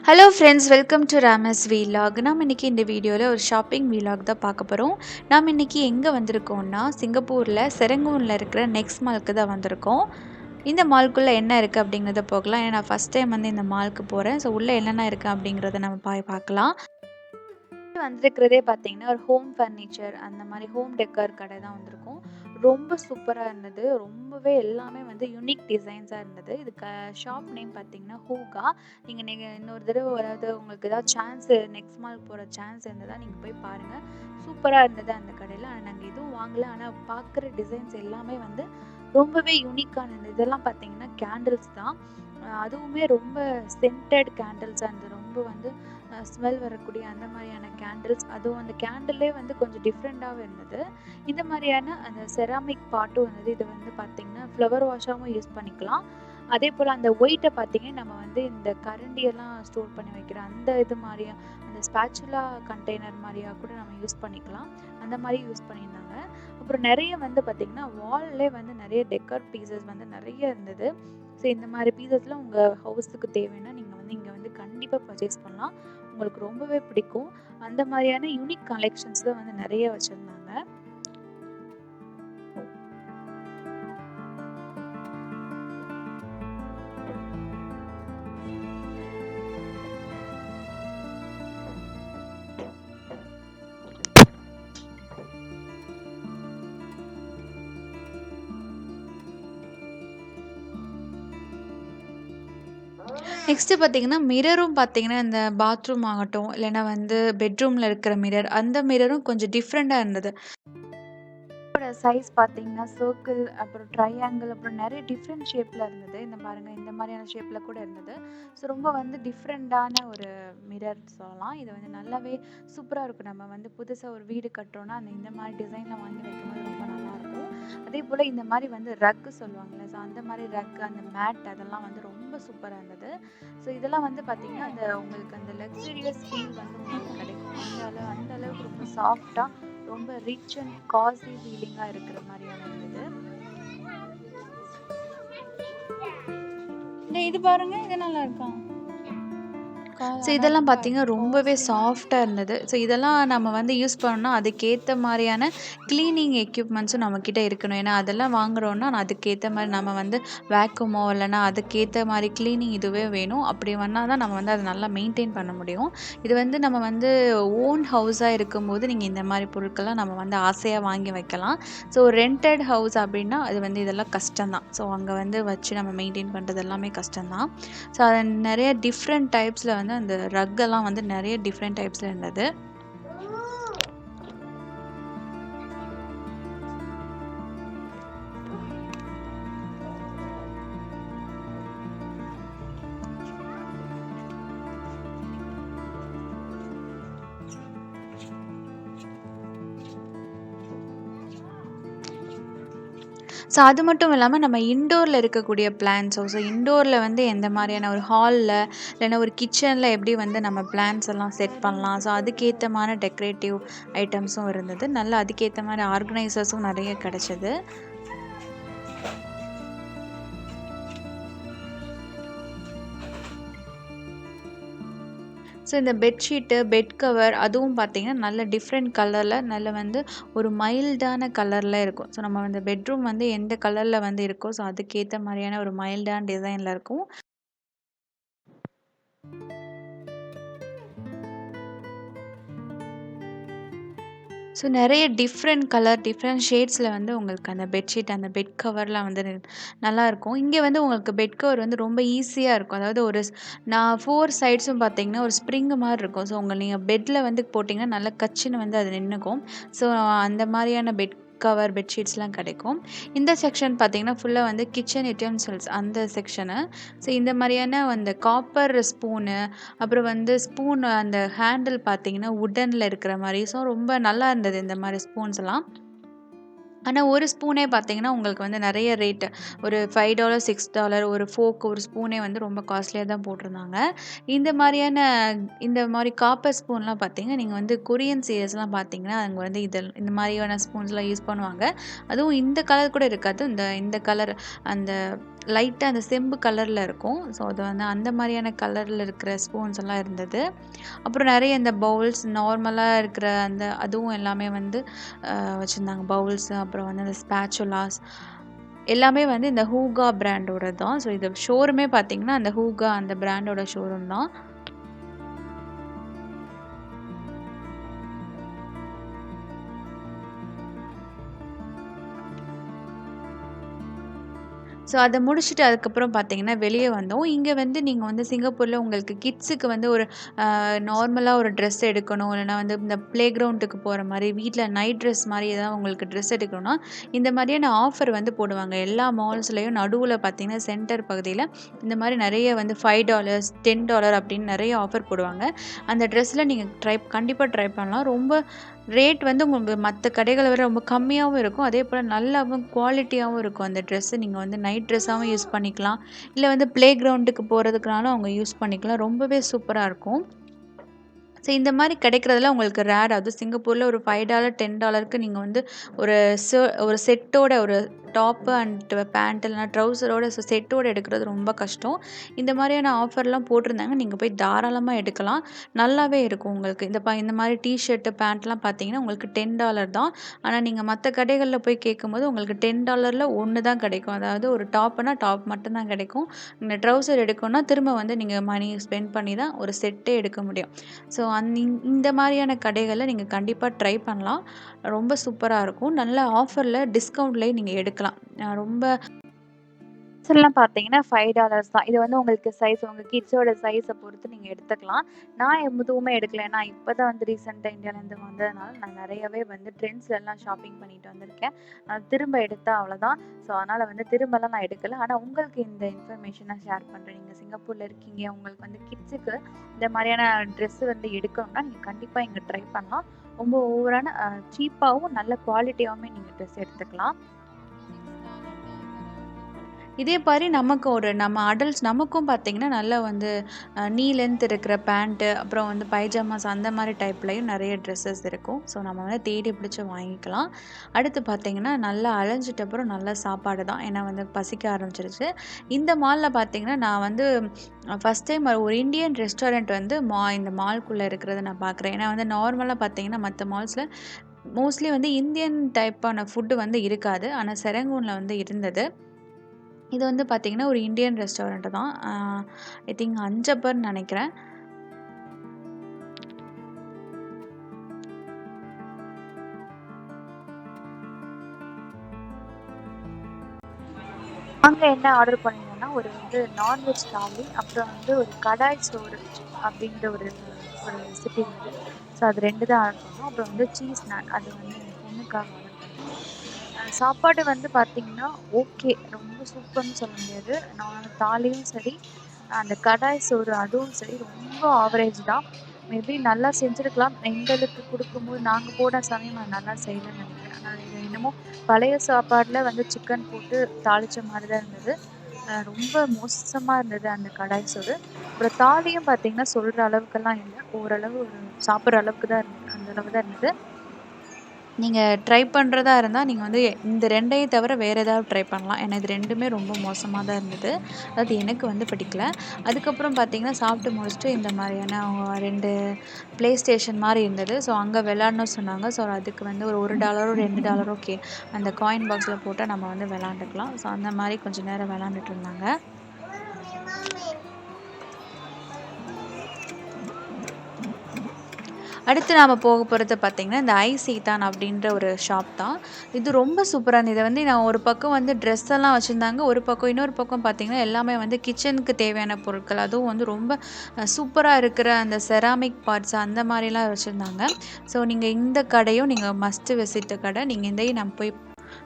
Hello friends, welcome to Rama's vlog. நாம் இன்றைக்கி இந்த வீடியோவில் ஒரு ஷாப்பிங் வீலாக் தான் பார்க்க போகிறோம். நாம் இன்றைக்கி எங்கே வந்திருக்கோம்னா, சிங்கப்பூரில் செரங்கூனில் இருக்கிற நெக்ஸ்ட் மாலுக்கு தான் வந்திருக்கோம். இந்த மால்குள்ளே என்ன இருக்குது அப்படிங்கிறத போகலாம். ஏன்னா நான் ஃபஸ்ட் டைம் வந்து இந்த மாலுக்கு போகிறேன். ஸோ உள்ளே என்னென்ன இருக்குது அப்படிங்கிறத நம்ம பார்க்கலாம். வந்திருக்கிறதே பார்த்தீங்கன்னா ஒரு ஹோம் ஃபர்னிச்சர் அந்த மாதிரி ஹோம் டெக்கர் கடை தான் வந்திருக்கும். ரொம்ப சூப்பராக இருந்தது. ரொம்பவே எல்லாமே வந்து யூனிக் டிசைன்ஸாக இருந்தது. இது ஷாப் நேம் பார்த்தீங்கன்னா ஹூகா. நீங்கள் இன்னொரு தடவை அதாவது உங்களுக்கு ஏதாவது நெக்ஸ்ட் மால் போகிற சான்ஸ் இருந்ததா நீங்கள் போய் பாருங்கள். சூப்பராக இருந்தது அந்த கடையில். ஆனால் நாங்கள் எதுவும் வாங்கலை. ஆனால் பார்க்குற டிசைன்ஸ் எல்லாமே வந்து ரொம்பவே யூனிக்காக இருந்தது. இதெல்லாம் பார்த்தீங்கன்னா கேண்டில்ஸ் தான். அதுவுமே ரொம்ப சென்டட் கேண்டில்ஸாக இருந்தது. ரொம்ப வந்து ஸ்மெல் வரக்கூடிய அந்த மாதிரியான கேண்டில்ஸ். அதுவும் அந்த கேண்டில்லே வந்து கொஞ்சம் டிஃப்ரெண்ட்டாகவும் இருந்தது. இந்த மாதிரியான அந்த செராமிக் பாட்டும் இருந்தது. இது வந்து பார்த்திங்கன்னா ஃப்ளவர் வாஷாகவும் யூஸ் பண்ணிக்கலாம். அதே போல் அந்த ஒயிட்டை பார்த்திங்கன்னா நம்ம வந்து இந்த கரண்டியெல்லாம் ஸ்டோர் பண்ணி வைக்கிற அந்த இது மாதிரியா அந்த ஸ்பேச்சுலா கண்டெய்னர் மாதிரியா கூட நம்ம யூஸ் பண்ணிக்கலாம். அந்த மாதிரி யூஸ் பண்ணியிருந்தாங்க. அப்புறம் நிறைய வந்து பார்த்திங்கன்னா வால்லே வந்து நிறைய டெக்கர் பீசஸ் வந்து நிறைய இருந்தது. ஸோ இந்த மாதிரி பீசஸ்லாம் உங்கள் ஹவுஸுக்கு தேவைன்னா நீங்கள் வந்து இங்கே வந்து கண்டிப்பாக பர்ச்சேஸ் பண்ணலாம். உங்களுக்கு ரொம்பவே பிடிக்கும். அந்த மாதிரியான யூனிக் கலெக்ஷன்ஸ் தான் வந்து நிறைய வச்சுருந்தாங்க. நெக்ஸ்ட்டு பார்த்தீங்கன்னா, மிரரும் பார்த்தீங்கன்னா, இந்த பாத்ரூம் ஆகட்டும், இல்லைன்னா வந்து பெட்ரூமில் இருக்கிற மிரர், அந்த மிரரும் கொஞ்சம் டிஃப்ரெண்ட்டாக இருந்தது. இதோட சைஸ் பார்த்தீங்கன்னா, சர்க்கிள், அப்புறம் ட்ரையாங்கிள், அப்புறம் நிறைய டிஃப்ரெண்ட் ஷேப்பில் இருந்தது. இந்த பாருங்க, இந்த மாதிரியான ஷேப்பில் கூட இருந்தது. ஸோ ரொம்ப வந்து டிஃப்ரெண்ட்டான ஒரு மிரர் சொல்லலாம். இது வந்து நல்லாவே சூப்பராக இருக்கும். நம்ம வந்து புதுசாக ஒரு வீடு கட்டுறோன்னா, இந்த மாதிரி டிசைனில் வாங்கி வைக்கும்போது ரொம்ப நல்லாயிருக்கும். அதே போல் இந்த மாதிரி வந்து ரக்கு சொல்லுவாங்கள்ல, ஸோ அந்த மாதிரி ரக், அந்த மேட் அதெல்லாம் வந்து ரொம்ப சூப்பராக இருந்தது. ஸோ இதெல்லாம் வந்து பார்த்திங்கன்னா, உங்களுக்கு அந்த லக்ஸூரியஸ் ஃபீல் வந்து உங்களுக்கு கிடைக்கும். அந்த அளவுக்கு ரொம்ப சாஃப்டாக, ரொம்ப ரிச் அண்ட் காஸ்ட்லி ஃபீலிங்காக இருக்கிற மாதிரியான இருந்தது. இது பாருங்க, இது நல்லா இருக்கா? ஸோ இதெல்லாம் பார்த்தீங்கன்னா ரொம்பவே சாஃப்டாக இருந்தது. ஸோ இதெல்லாம் நம்ம வந்து யூஸ் பண்ணோம்னா அதுக்கேற்ற மாதிரியான க்ளீனிங் எக்யூப்மெண்ட்ஸும் நம்மக்கிட்ட இருக்கணும். ஏன்னா அதெல்லாம் வாங்குறோன்னா அதுக்கேற்ற மாதிரி நம்ம வந்து வேக்யூமோ இல்லைனா அதுக்கேற்ற மாதிரி க்ளீனிங் இதுவே வேணும். அப்படி பண்ணால் தான் நம்ம வந்து அதை நல்லா மெயின்டைன் பண்ண முடியும். இது வந்து நம்ம வந்து ஓன் ஹவுஸாக இருக்கும்போது நீங்கள் இந்த மாதிரி பொருட்கள்லாம் நம்ம வந்து ஆசையாக வாங்கி வைக்கலாம். ஸோ ரெண்டட் ஹவுஸ் அப்படின்னா அது வந்து இதெல்லாம் கஷ்டம்தான். ஸோ அங்கே வந்து வச்சு நம்ம மெயின்டைன் பண்ணுறது எல்லாமே கஷ்டம்தான். ஸோ அது நிறைய டிஃப்ரெண்ட் டைப்ஸில் வந்து அந்த ரக்கெல்லாம் வந்து நிறைய டிஃப்ரெண்ட் டைப்ஸில் இருந்தது. ஸோ அது மட்டும் இல்லாமல் நம்ம இன்டோரில் இருக்கக்கூடிய பிளான்ஸோ, ஸோ இன்டோரில் வந்து எந்த மாதிரியான ஒரு ஹாலில் இல்லைன்னா ஒரு கிச்சனில் எப்படி வந்து நம்ம பிளான்ஸ் எல்லாம் செட் பண்ணலாம். ஸோ அதுக்கேற்ற மாதிரி டெக்கரேட்டிவ் ஐட்டம்ஸும் இருந்தது. நல்லா அதுக்கேற்ற மாதிரி ஆர்கனைசர்ஸும் நிறைய கிடச்சிது. ஸோ இந்த பெட்ஷீட்டு, பெட் கவர் அதுவும் பார்த்திங்கன்னா நல்ல டிஃப்ரெண்ட் கலரில் நல்ல வந்து ஒரு மைல்டான கலரில் இருக்கும். ஸோ நம்ம வந்து பெட்ரூம் வந்து எந்த கலரில் வந்து இருக்கோ ஸோ அதுக்கேற்ற மாதிரியான ஒரு மைல்டான டிசைனில் இருக்கும். ஸோ நிறைய டிஃப்ரெண்ட் கலர், டிஃப்ரெண்ட் ஷேட்ஸில் வந்து உங்களுக்கு அந்த பெட்ஷீட், அந்த பெட் கவர்லாம் வந்து நல்லாயிருக்கும். இங்கே வந்து உங்களுக்கு பெட் கவர் வந்து ரொம்ப ஈஸியாக இருக்கும். அதாவது நான் 4 சைட்ஸும் பார்த்தீங்கன்னா ஒரு ஸ்ப்ரிங் மாதிரி இருக்கும். ஸோ நீங்கள் பெட்டில் வந்து போட்டிங்கன்னா நல்லா கச்சின்னு வந்து அது நின்றுக்கும். ஸோ அந்த மாதிரியான பெட் கவர், பெட்ஷீட்ஸ்லாம் கிடைக்கும். இந்த செக்ஷன் பார்த்தீங்கன்னா ஃபுல்லாக வந்து கிச்சன் யுட்டென்சில்ஸ் அந்த செக்ஷனு. ஸோ இந்த மாதிரியான அந்த காப்பர் ஸ்பூனு, அப்புறம் வந்து ஸ்பூன் அந்த ஹேண்டில் பார்த்தீங்கன்னா வுட்டனில் இருக்கிற மாதிரி. ஸோ ரொம்ப நல்லா இருந்தது இந்த மாதிரி ஸ்பூன்ஸ்லாம். ஆனா, ஒரு ஸ்பூனே பார்த்தீங்கன்னா, உங்களுக்கு வந்து நெறைய ரேட்டு. ஒரு $5 $6 ஒரு ஃபோர்க் ஒரு ஸ்பூனே வந்து ரொம்ப காஸ்ட்லியா தான் போட்டிருந்தாங்க. இந்த மாரியான இந்த மாரி காப்பர் ஸ்பூன்லாம் பார்த்தீங்கன்னா, நீங்க வந்து கொரியன் சீரியஸ்லாம் பார்த்தீங்கன்னா, அங்க வந்து இந்த மாரியான ஸ்பூன்ஸ்லாம் யூஸ் பண்ணுவாங்க. அதுவும் இந்த கலர் கூட இருக்காது. இந்த இந்த கலர் அந்த லைட்டா அந்த செம்பு கலர்ல இருக்கும். ஸோ, அது வந்து அந்த மாரியான கலர்ல இருக்கிற ஸ்பூன்ஸ் எல்லாம் இருந்தது. அப்புறம் நெறைய இந்த பவுல்ஸ் நார்மலா இருக்கிற அந்த அதுவும் எல்லாமே வந்து வச்சிருந்தாங்க. பவுல்ஸ் அப்புறம் வந்து அந்த ஸ்பேச்சுலாஸ் எல்லாமே வந்து இந்த ஹூகா பிராண்டோடது தான். ஸோ இது ஷோரூமே பார்த்தீங்கன்னா, அந்த ஹூகா அந்த பிராண்டோட ஷோரூம் தான். ஸோ அத முடிச்சுட்டு அதுக்கப்புறம் பார்த்தீங்கன்னா, வெளிய வந்தோம். இங்க வந்து நீங்க வந்து சிங்கப்பூர்ல உங்களுக்கு கிட்ஸுக்கு வந்து ஒரு நார்மலா ஒரு ட்ரெஸ் எடுக்கணும். இல்லைனா வந்து இந்த ப்ளே கிரவுண்டுக்கு போற மாரி, வீட்ல நைட் ட்ரெஸ் மாரி ஏதாவது உங்களுக்கு ட்ரெஸ் எடுக்கணும்னா, இந்த மாதிரியான ஆஃபர் வந்து போடுவாங்க. எல்லா மால்ஸ்லயும் நடுவுல பார்த்தீங்கன்னா, சென்டர் பகுதியில இந்த மாரி நெறைய வந்து $5 $10 அப்படின்னு நெறைய ஆஃபர் போடுவாங்க. அந்த ட்ரெஸ்ல நீங்க கண்டிப்பா ட்ரை பண்ணலாம். ரொம்ப ரேட் வந்து உங்களுக்கு மத்த கடைகள விட ரொம்ப கம்மியாவும் இருக்கும். அதேபோல நல்லாவும் குவாலிட்டியாவும் இருக்கும். அந்த ட்ரெஸ்ஸ நீங்க வந்து நைட் ட்ரெஸ்ஸாவும் யூஸ் பண்ணிக்கலாம். இல்ல வந்து ப்ளே கிரவுண்டுக்கு போறதுக்குனாலும் அவங்க யூஸ் பண்ணிக்கலாம். ரொம்பவே சூப்பரா இருக்கும். ஸோ இந்த மாரி கிடைக்கிறதெல்லாம் உங்களுக்கு ரேர். அதுவும் சிங்கப்பூர்ல ஒரு $5 $10க்கு நீங்க வந்து ஒரு ஒரு செட்டோட ஒரு டாப்பு அண்ட் பேண்ட் இல்லைனா ட்ரவுசரோட செட்டோட எடுக்கிறது ரொம்ப கஷ்டம். இந்த மாரியான ஆஃபர்லாம் போட்டிருந்தாங்க. நீங்க போய் தாராளமா எடுக்கலாம். நல்லாவே இருக்கும் உங்களுக்கு. இந்த மாரி டீ ஷர்ட், பேண்ட்லாம் பார்த்தீங்கன்னா, உங்களுக்கு $10 தான். ஆனா நீங்க மத்த கடைகள்ல போய் கேட்கும்போது உங்களுக்கு $10ல 1 தான் கிடைக்கும். அதாவது ஒரு டாப்னா டாப் மட்டும் தான் கிடைக்கும். இந்த ட்ரவுசர் எடுக்கணும்னா திரும்ப வந்து நீங்க மணி ஸ்பெண்ட் பண்ணி தான் ஒரு செட்டே எடுக்க முடியும். ஸோ இந்த மாரியான கடைகள்ல நீங்க கண்டிப்பா ட்ரை பண்ணலாம். ரொம்ப சூப்பரா இருக்கும். நல்ல ஆஃபர்ல டிஸ்கவுண்ட்லயே நீங்க எடுக்கலாம். ரொம்ப ட்ரெஸ்லாம் பார்த்தீங்கன்னா $5 தான். இது வந்து உங்களுக்கு சைஸ் உங்க கிட்ஸோட சைஸ பொறுத்து நீங்க எடுத்துக்கலாம். நான் எதுவுமே எடுக்கல. ஏன்னா இப்ப தான் வந்து ரீசென்ட்டா இந்தியாலேருந்து வந்ததுனால நான் நெறையவே வந்து ட்ரெண்ட்ஸ்லலாம் ஷாப்பிங் பண்ணிட்டு வந்திருக்கேன். திரும்ப எடுத்தா அவ்வளோதான். ஸோ அதனால வந்து திரும்பலாம் நான் எடுக்கல. ஆனா உங்களுக்கு இந்த இன்ஃபர்மேஷன ஷேர் பண்றேன். நீங்க சிங்கப்பூர்ல இருக்கீங்க. உங்களுக்கு வந்து கிட்ஸுக்கு இந்த மாரியான ட்ரெஸ் வந்து எடுக்கணும்னா, நீங்க கண்டிப்பா இங்க ட்ரை பண்ணலாம். ரொம்ப ஓவரான சீப்பாவும் நல்ல குவாலிட்டியாவுமே நீங்க ட்ரெஸ் எடுத்துக்கலாம். இதே மாரி நமக்கு நம்ம அடல்ட்ஸ் நமக்கும் பார்த்தீங்கன்னா, நல்லா வந்து நீ லென்த் இருக்கிற பேண்ட்டு, அப்புறம் வந்து பைஜாமாஸ் அந்த மாரி டைப்லயும் நெறைய ட்ரெஸ்ஸஸ் இருக்கும். ஸோ நம்ம வந்து தேடி பிடிச்சு வாங்கிக்கலாம். அடுத்து பார்த்தீங்கன்னா, நல்லா அலைஞ்சிட்ட அப்புறம் நல்லா சாப்பாடு தான். ஏன்னா வந்து பசிக்க ஆரம்பிச்சிருச்சு. இந்த மால்ல பார்த்தீங்கன்னா, நான் வந்து ஃபர்ஸ்ட் டைம் ஒரு இந்தியன் ரெஸ்டாரண்ட் வந்து இந்த மால்க்குள்ள இருக்கிறத நான் பார்க்குறேன். ஏன்னா வந்து நார்மலா பார்த்தீங்கன்னா, மத்த மால்ஸ்ல மோஸ்ட்லி வந்து இந்தியன் டைப்பான ஃபுட் வந்து இருக்காது. ஆனா செரங்கூன்ல வந்து இருந்தது. இது வந்து பார்த்தீங்கன்னா, ஒரு இந்தியன் ரெஸ்டாரண்ட் தான். ஐ திங்க் அஞ்சப்பர்ன்னு நெனைக்கிறேன். அங்க என்ன ஆர்டர் பண்ணியிருந்தோம்னா, ஒரு வந்து நான்வெஜ் தாலி, அப்புறம் வந்து ஒரு கடாய் சோறு அப்படின்ற ஒரு ஒரு ரெசிபி இருந்தது. ஸோ அது 2 தான் ஆர்டர் பண்ணோம். அப்புறம் வந்து சீஸ் நான் அது வந்து என் பொண்ணுக்காக ஆர்டர் பண்ணியிருந்தோம். சாப்பாடு வந்து பார்த்தீங்கன்னா, ஓகே. ரொம்ப சூப்பர்ன்னு சொல்ல முடியாது. தாலியும் சரி, அந்த கடாய் சோறு அதுவும் சரி, ரொம்ப ஆவரேஜ் தான். மேபி நல்லா செஞ்சிருக்கலாம். எங்களுக்கு குடுக்கும்போது நாங்க போன சமயம் அது நல்லா செய்யலன்னு நெனைக்கிறேன். ஆனா இது என்னமோ பழைய சாப்பாடுல வந்து சிக்கன் போட்டு தாளிச்ச மாரி தான் இருந்தது. ரொம்ப மோசமா இருந்தது அந்த கடாய் சோறு. அப்புறம் தாலியும் பார்த்தீங்கன்னா, சொல்ற அளவுக்கெல்லாம் இல்ல. ஓரளவு ஒரு சாப்பிடுற அளவுக்கு தான் இருந்தது. அந்த அளவு தான் இருந்தது. நீங்க ட்ரை பண்றதா இருந்தா, நீங்க வந்து இந்த 2யும் தவிர வேற ஏதாவது ட்ரை பண்ணலாம். ஏன்னா இது 2மே ரொம்ப மோசமா தான் இருந்தது. அதாவது எனக்கு வந்து பிடிக்கல. அதுக்கப்புறம் பார்த்தீங்கன்னா, சாப்பிட்டு முடிச்சுட்டு இந்த மாரியான 2 ப்ளே ஸ்டேஷன் மாரி இருந்தது. ஸோ அங்க விளையாடணும்னு சொன்னாங்க. ஸோ அதுக்கு வந்து ஒரு $1 $2 அந்த காயின் பாக்ஸ்ல போட்டா நம்ம வந்து விளையாண்டுக்கலாம். ஸோ அந்த மாரி கொஞ்சம் நேரம் விளையாண்டுட்டு இருந்தாங்க. அடுத்து நாம போக போறது பார்த்தீங்கன்னா, இந்த சீதான் அப்படின்ற ஒரு ஷாப் தான். இது ரொம்ப சூப்பரா இருந்தது. இத வந்து நான் ஒரு பக்கம் வந்து ட்ரெஸ் எல்லாம் வச்சிருந்தாங்க. இன்னொரு பக்கம் பார்த்தீங்கன்னா, எல்லாமே வந்து கிச்சனுக்கு தேவையான பொருட்கள். அதுவும் வந்து ரொம்ப சூப்பரா இருக்கிற அந்த செராமிக் பார்ட்ஸ் அந்த மாரிலாம் வச்சிருந்தாங்க. ஸோ நீங்க இந்த கடையும் நீங்க மஸ்ட் விசிட் கடை. நீங்க இதையும் நான் போய்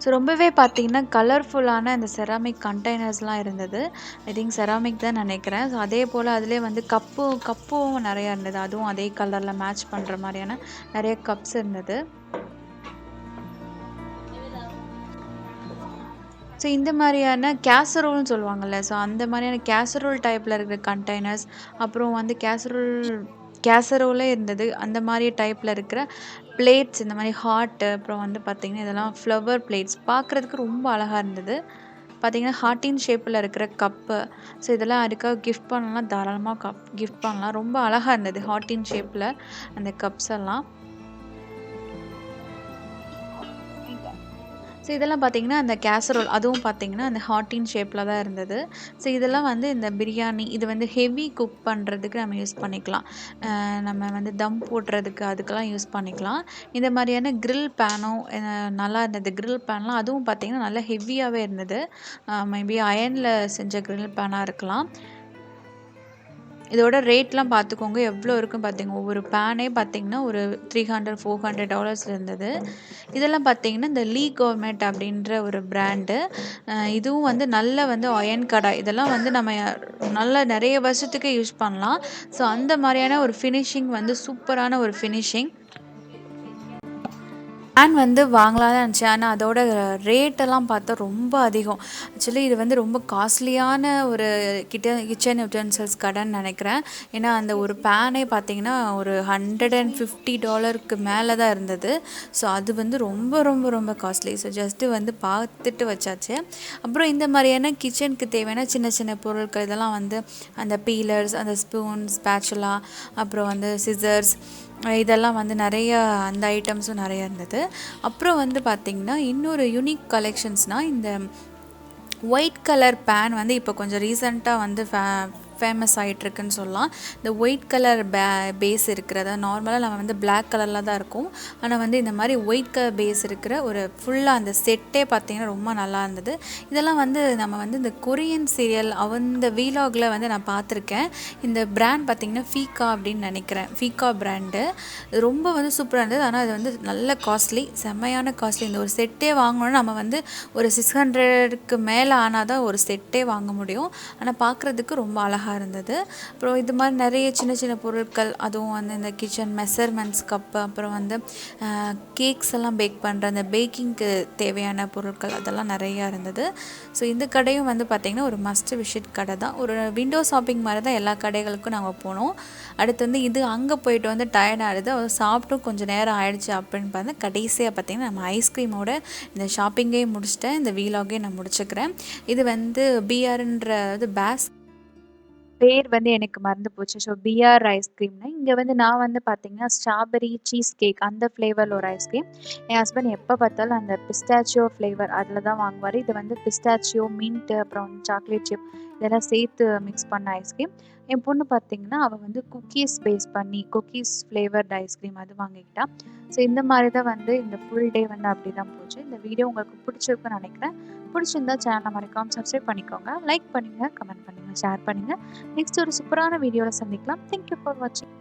ஸோ ரொம்பவே பார்த்தீங்கன்னா, கலர்ஃபுல்லான அந்த செராமிக் கண்டெய்னர்ஸ்லாம் இருந்தது. ஐ திங்க் செராமிக் தான் நெனைக்கிறேன். ஸோ அதேபோல அதிலயே வந்து கப்பும் நெறையா இருந்தது. அதுவும் அதே கலர்ல மேட்ச் பண்ற மாரியான நெறைய கப்ஸ் இருந்தது. ஸோ இந்த மாதிரியான கேசரோல்னு சொல்லுவாங்கல்ல. ஸோ அந்த மாதிரியான கேசரோல் டைப்பில் இருக்கிற கண்டெய்னர்ஸ், அப்புறம் வந்து கேசரோலே இருந்தது. அந்த மாதிரி டைப்பில் இருக்கிற பிளேட்ஸ், இந்த மாதிரி ஹார்ட்டு, அப்புறம் வந்து பார்த்திங்கன்னா இதெல்லாம் ஃப்ளவர் பிளேட்ஸ் பார்க்குறதுக்கு ரொம்ப அழகாக இருந்தது. பார்த்திங்கன்னா ஹார்ட்டின் ஷேப்பில் இருக்கிற கப்பு. ஸோ இதெல்லாம் யாருக்காவது கிஃப்ட் பண்ணலாம், தாராளமாக கிஃப்ட் பண்ணலாம். ரொம்ப அழகாக இருந்தது ஹார்ட்டின் ஷேப்பில் அந்த கப்ஸ் எல்லாம். ஸோ இதெல்லாம் பார்த்திங்கன்னா அந்த கேசரோல், அதுவும் பார்த்திங்கன்னா அந்த ஹார்ட்டின் ஷேப்பில் தான் இருந்தது. ஸோ இதெல்லாம் வந்து இந்த பிரியாணி, இது வந்து ஹெவி குக் பண்ணுறதுக்கு நம்ம யூஸ் பண்ணிக்கலாம். நம்ம வந்து தம் போடுறதுக்கு அதுக்கெல்லாம் யூஸ் பண்ணிக்கலாம். இந்த மாதிரியான கிரில் பேனும் நல்லா இருந்தது. கிரில் பேன்லாம் அதுவும் பார்த்திங்கன்னா நல்லா ஹெவியாகவே இருந்தது. மேபி அயனில் செஞ்ச கிரில் பேனாக இருக்கலாம். இதோட ரேட்லாம் பார்த்துக்கோங்க எவ்வளோ இருக்குன்னு பார்த்தீங்க. ஒவ்வொரு பேனே பார்த்தீங்கன்னா ஒரு $300, $400 இருந்தது. இதெல்லாம் பார்த்தீங்கன்னா இந்த லீ கவர்மெண்ட் அப்படின்ற ஒரு பிராண்டு. இதுவும் வந்து நல்ல வந்து அயன் கடாய். இதெல்லாம் வந்து நம்ம நல்ல நிறைய வருஷத்துக்கு யூஸ் பண்ணலாம். ஸோ அந்த மாதிரியான ஒரு ஃபினிஷிங் வந்து சூப்பரான ஒரு ஃபினிஷிங். பேன் வந்து வாங்கலாம்னு நினச்சேன். ஆனால் அதோட ரேட்டெல்லாம் பார்த்தா ரொம்ப அதிகம். ஆக்சுவலி இது வந்து ரொம்ப காஸ்ட்லியான ஒரு கிச்சன் யுட்டென்சில்ஸ் கடைன்னு நினைக்கிறேன். ஏன்னா அந்த ஒரு பேனே பார்த்தீங்கன்னா ஒரு $150 மேலே தான் இருந்தது. ஸோ அது வந்து ரொம்ப ரொம்ப ரொம்ப காஸ்ட்லி. ஸோ ஜஸ்ட்டு வந்து பார்த்துட்டு வச்சாச்சு. அப்புறம் இந்த மாதிரியான கிச்சனுக்கு தேவையான சின்ன சின்ன பொருட்கள் இதெல்லாம் வந்து அந்த பீலர்ஸ், அந்த ஸ்பூன், ஸ்பேச்சுலா, அப்புறம் வந்து சிசர்ஸ், இதெல்லாம் வந்து நிறைய அந்த ஐட்டம்ஸும் நிறைய இருந்தது. அப்புறம் வந்து பார்த்திங்கன்னா இன்னொரு யூனிக் கலெக்ஷன்ஸ்னால் இந்த ஒயிட் கலர் பேன் வந்து இப்போ கொஞ்சம் ரீசெண்டாக வந்து ஃபேமஸ் ஆகிட்டுருக்குன்னு சொல்லலாம். இந்த ஒயிட் கலர் பேஸ் இருக்கிறத நார்மலாக நம்ம வந்து பிளாக் கலரில் தான் இருக்கும். ஆனால் வந்து இந்த மாதிரி ஒயிட் கலர் பேஸ் இருக்கிற ஒரு ஃபுல்லாக அந்த செட்டே பார்த்திங்கன்னா ரொம்ப நல்லா இருந்தது. இதெல்லாம் வந்து நம்ம வந்து இந்த கொரியன் சீரியல் அந்த வீலாகில் வந்து நான் பார்த்துருக்கேன். இந்த பிராண்ட் பார்த்திங்கன்னா ஃபீகா அப்படின்னு நினைக்கிறேன். ஃபீகா பிராண்டு ரொம்ப வந்து சூப்பராக இருந்தது. ஆனால் அது வந்து நல்ல காஸ்ட்லி, செம்மையான காஸ்ட்லி. இந்த ஒரு செட்டே வாங்கணுன்னா நம்ம வந்து ஒரு 600க்கு மேலே ஆனால் தான் ஒரு செட்டே வாங்க முடியும். ஆனால் பார்க்குறதுக்கு ரொம்ப அழகாக இருந்தது. அப்புறம் இது மாதிரி நிறைய சின்ன சின்ன பொருட்கள், அதுவும் வந்து இந்த கிச்சன் மெஷர்மெண்ட்ஸ் கப்பு, அப்புறம் வந்து கேக்ஸ் எல்லாம் பேக் பண்ணுற அந்த பேக்கிங்க்கு தேவையான பொருட்கள் அதெல்லாம் நிறையா இருந்தது. ஸோ இந்த கடையும் வந்து பார்த்திங்கன்னா ஒரு மஸ்ட் விசிட் கடை தான். ஒரு விண்டோ ஷாப்பிங் மாதிரி தான் எல்லா கடைகளுக்கும் நாங்கள் போனோம். அடுத்து வந்து இது அங்கே போயிட்டு வந்து டயர்ட் ஆகிடுது. சாப்பிட்டும் கொஞ்சம் நேரம் ஆயிடுச்சு அப்படின்னு பார்த்தா கடைசியாக பார்த்திங்கன்னா நம்ம ஐஸ்கிரீமோட இந்த ஷாப்பிங்கே முடிச்சிட்டேன். இந்த வீலாகே நான் முடிச்சுக்கிறேன். இது வந்து பிஆர்ன்ற பேஸ் பேர் வந்து எனக்கு மறந்து போச்சு. ஸோ பிஆர் ஐஸ்கிரீம்னு. இங்கே வந்து நான் வந்து பார்த்தீங்கன்னா ஸ்ட்ராபெரி சீஸ் கேக் அந்த ஃப்ளேவரில் ஒரு ஐஸ்கிரீம். என் ஹஸ்பண்ட் எப்போ பார்த்தாலும் அந்த பிஸ்டாச்சியோ ஃப்ளேவர் அதில் தான் வாங்குவார். இது வந்து பிஸ்டாச்சியோ, மின்ட்டு, அப்புறம் வந்து சாக்லேட் சிப் இதெல்லாம் சேர்த்து மிக்ஸ் பண்ண ஐஸ்கிரீம். என் பொண்ணு பார்த்தீங்கன்னா அவள் வந்து குக்கீஸ் பேஸ் பண்ணி குக்கீஸ் ஃப்ளேவர்டு ஐஸ்கிரீம் அது வாங்கிக்கிட்டா. ஸோ இந்த மாதிரி தான் வந்து இந்த ஃபுல் டே வந்து அப்படி தான் போச்சு. இந்த வீடியோ உங்களுக்கு பிடிச்சிருக்குன்னு நினைக்கிறேன். பிடிச்சிருந்தா சேனலை மறக்காமல் சப்ஸ்கிரைப் பண்ணிக்கோங்க. லைக் பண்ணுங்கள், கமெண்ட் பண்ணுங்கள், ஷேர் பண்ணுங்கள். நெக்ஸ்ட் ஒரு சூப்பரான வீடியோவில் சந்திக்கலாம். தேங்க்யூ ஃபார் வாட்சிங்.